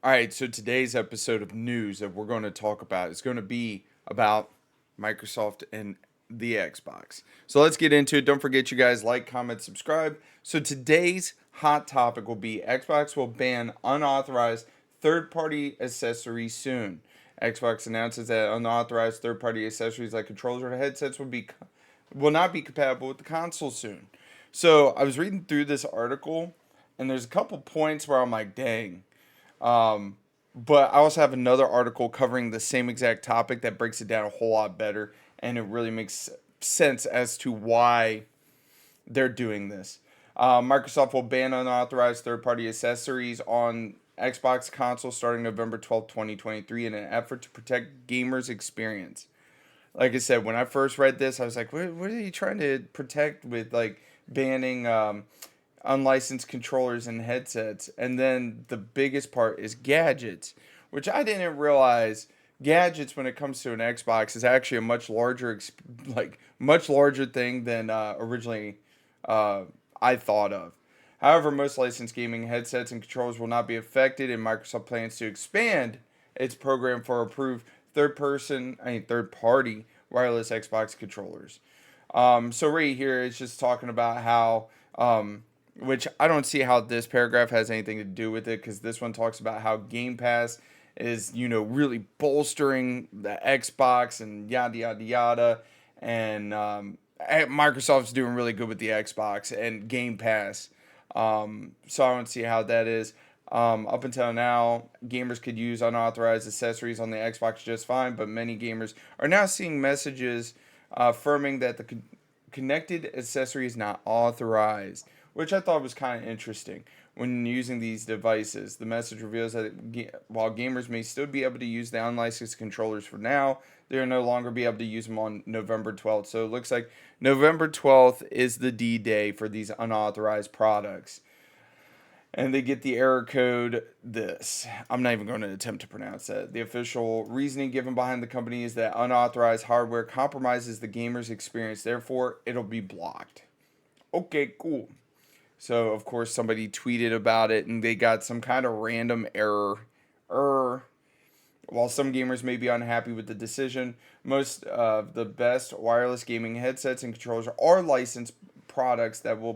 All right, so today's episode of news that we're going to talk about is going to be about Microsoft and the Xbox. So let's get into it. Don't forget, you guys, like, comment, subscribe. So today's hot topic will be Xbox will ban unauthorized third party accessories soon. Xbox announces that unauthorized third party accessories like controllers or headsets will not be compatible with the console soon. So I was reading through this article, and there's a couple points where I'm like, dang. Um, but I also have another article covering the same exact topic that breaks it down a whole lot better, and it really makes sense as to why they're doing this. Microsoft will ban unauthorized third party accessories on Xbox consoles starting November 12th, 2023, in an effort to protect gamers' experience. Like I said, when I first read this, I was like, what are you trying to protect with like banning unlicensed controllers and headsets? And then the biggest part is gadgets, which I didn't realize gadgets when it comes to an Xbox is actually a much larger, much larger thing than originally uh, I thought of. However, most licensed gaming headsets and controllers will not be affected, and Microsoft plans to expand its program for approved third party wireless Xbox controllers. So right here it's just talking about how, which I don't see how this paragraph has anything to do with it, because this one talks about how Game Pass is, really bolstering the Xbox and yada yada yada, and Microsoft's doing really good with the Xbox and Game Pass. So I don't see how that is. Up until now, gamers could use unauthorized accessories on the Xbox just fine, but many gamers are now seeing messages affirming that the connected accessory is not authorized, which I thought was kind of interesting. When using these devices, the message reveals that while gamers may still be able to use the unlicensed controllers for now, they will no longer be able to use them on November 12th. So it looks like November 12th is the D Day for these unauthorized products. And they get the error code this. I'm not even going to attempt to pronounce that. The official reasoning given behind the company is that unauthorized hardware compromises the gamer's experience, therefore, it'll be blocked. Okay, cool. So, of course, somebody tweeted about it and they got some kind of random error. While some gamers may be unhappy with the decision, most of the best wireless gaming headsets and controllers are licensed products that will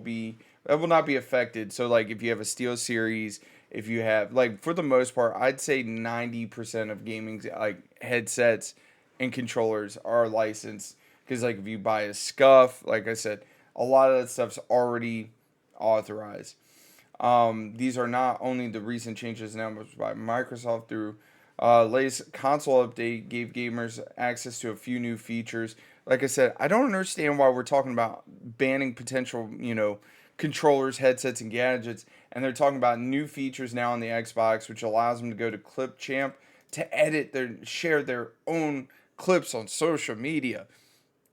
not be affected. So like if you have a Steel Series, if you have like for the most part, I'd say 90% of gaming like headsets and controllers are licensed, because like if you buy a Scuff, like I said, a lot of that stuff's already authorized. These are not only the recent changes announced by Microsoft through latest console update gave gamers access to a few new features. Like I said, I don't understand why we're talking about banning potential, controllers, headsets, and gadgets, and they're talking about new features now on the Xbox, which allows them to go to Clipchamp to share their own clips on social media.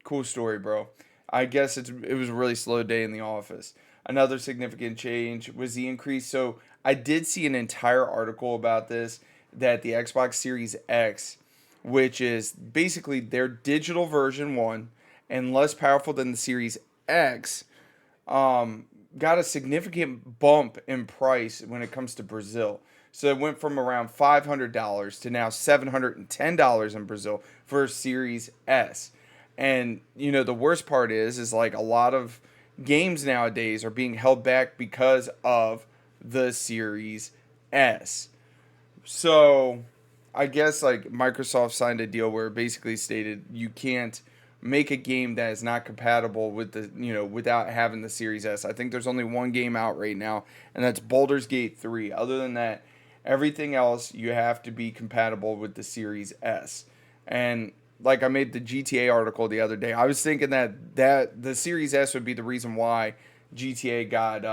Cool story, bro. I guess it was a really slow day in the office. Another significant change was the increase. So I did see an entire article about this, that the Xbox Series X, which is basically their digital version one and less powerful than the Series X, got a significant bump in price when it comes to Brazil. So it went from around $500 to now $710 in Brazil for a Series S. And the worst part is like a lot of games nowadays are being held back because of the Series S. So I guess like Microsoft signed a deal where it basically stated you can't make a game that is not compatible with without having the Series S. I think there's only one game out right now, and that's Baldur's Gate 3. Other than that, everything else you have to be compatible with the Series S. And like I made the GTA article the other day, I was thinking that the Series S would be the reason why GTA got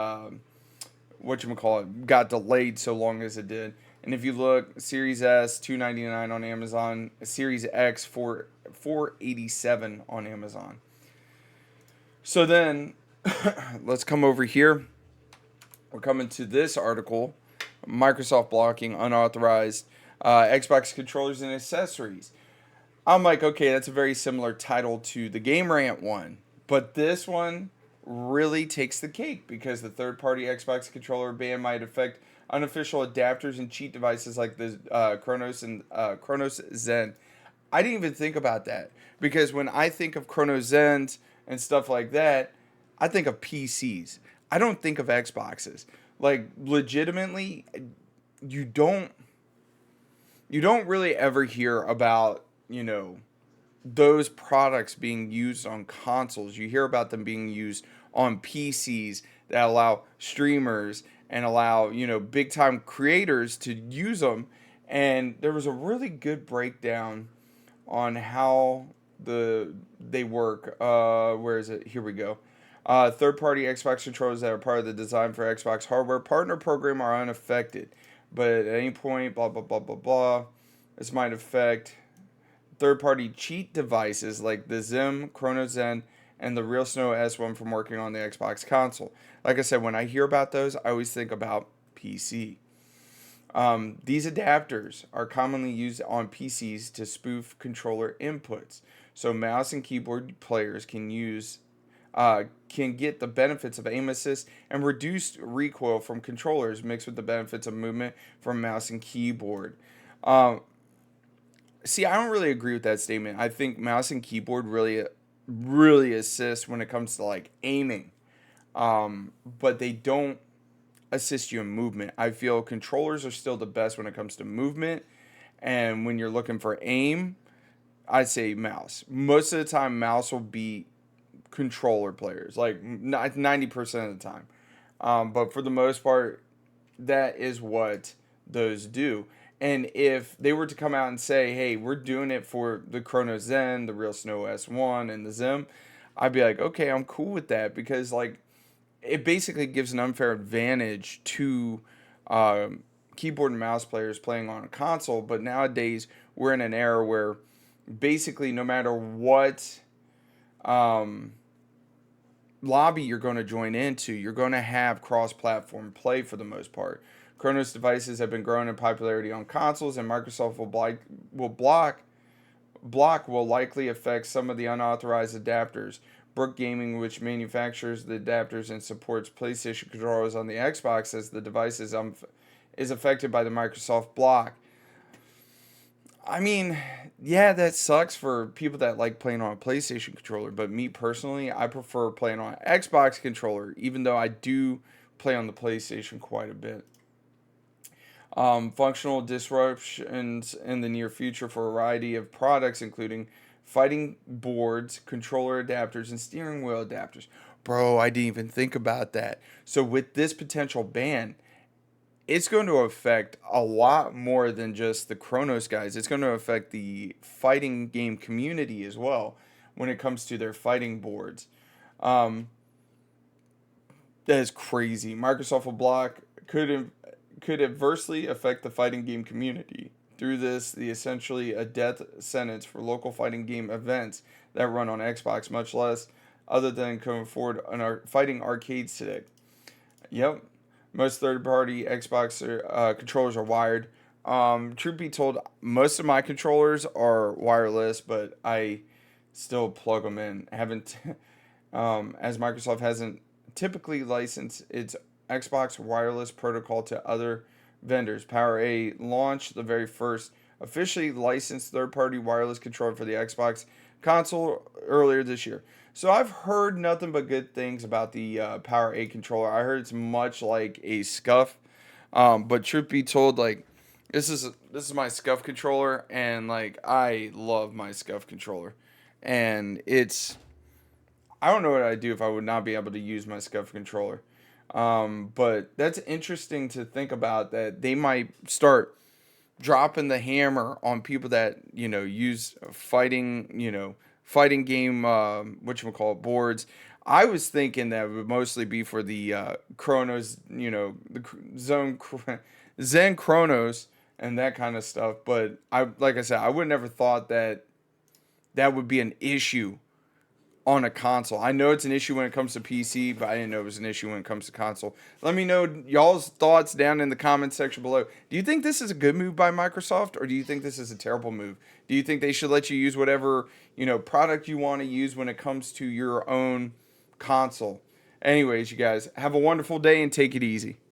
got delayed so long as it did. And if you look, Series S $299 on Amazon, Series X $487 on Amazon. So then let's come over here. We're coming to this article: Microsoft blocking unauthorized Xbox controllers and accessories. I'm like, okay, that's a very similar title to the Game Rant one, but this one really takes the cake because the third-party Xbox controller ban might affect unofficial adapters and cheat devices like the Chronos and Chronos Zen. I didn't even think about that because when I think of Chronos Zens and stuff like that, I think of PCs. I don't think of Xboxes. Like legitimately, you don't you don't really ever hear about, those products being used on consoles. You hear about them being used on PCs that allow streamers and allow, big time creators to use them. And there was a really good breakdown on how they work. Where is it? Here we go. Third party Xbox controllers that are part of the design for Xbox hardware partner program are unaffected. But at any point, blah, blah, blah, blah, blah, this might affect third party cheat devices like the Zim, ChronoZen, and the Real Snow S1 from working on the Xbox console. Like I said, when I hear about those, I always think about PC. These adapters are commonly used on PCs to spoof controller inputs, so mouse and keyboard players can get the benefits of aim assist and reduced recoil from controllers mixed with the benefits of movement from mouse and keyboard. Um, See, I don't really agree with that statement. I think mouse and keyboard really assist when it comes to like aiming, but they don't assist you in movement. I feel controllers are still the best when it comes to movement, and when you're looking for aim, I'd say mouse. Most of the time, mouse will beat controller players, like 90% of the time. But for the most part, that is what those do. And if they were to come out and say, hey, we're doing it for the Chrono Zen, the Real Snow S1, and the Zim, I'd be like, okay, I'm cool with that because, like, it basically gives an unfair advantage to keyboard and mouse players playing on a console. But nowadays, we're in an era where basically no matter what um, lobby you're going to join into, you're going to have cross-platform play for the most part. Chronos devices have been growing in popularity on consoles, and Microsoft will likely affect some of the unauthorized adapters. Brook Gaming, which manufactures the adapters and supports PlayStation controllers on the Xbox, says the device is affected by the Microsoft block. I mean, yeah, that sucks for people that like playing on a PlayStation controller, but me personally, I prefer playing on an Xbox controller, even though I do play on the PlayStation quite a bit. Functional disruptions in the near future for a variety of products, including fighting boards, controller adapters, and steering wheel adapters. Bro, I didn't even think about that. So, with this potential ban, it's going to affect a lot more than just the Chronos guys. It's going to affect the fighting game community as well when it comes to their fighting boards. Um, that is crazy. Microsoft will block could adversely affect the fighting game community. Through this, the essentially a death sentence for local fighting game events that run on Xbox, much less other than can afford fighting arcades today. Yep, most third-party Xbox controllers are wired. Truth be told, most of my controllers are wireless, but I still plug them in. I haven't, as Microsoft hasn't typically licensed its Xbox wireless protocol to other vendors. PowerA launched the very first officially licensed third-party wireless controller for the Xbox console earlier this year. So I've heard nothing but good things about the PowerA controller. I heard it's much like a Scuff, but truth be told, like this is my Scuff controller, and like I love my Scuff controller, and I don't know what I'd do if I would not be able to use my Scuff controller. But that's interesting to think about that they might start dropping the hammer on people that use fighting game boards. I was thinking that it would mostly be for the Chronos, the Zen Chronos and that kind of stuff. But like I said, I would never thought that would be an issue on a console. I know it's an issue when it comes to PC, but I didn't know it was an issue when it comes to console. Let me know y'all's thoughts down in the comments section below. Do you think this is a good move by Microsoft, or do you think this is a terrible move? Do you think they should let you use whatever, product you want to use when it comes to your own console? Anyways, you guys, have a wonderful day and take it easy.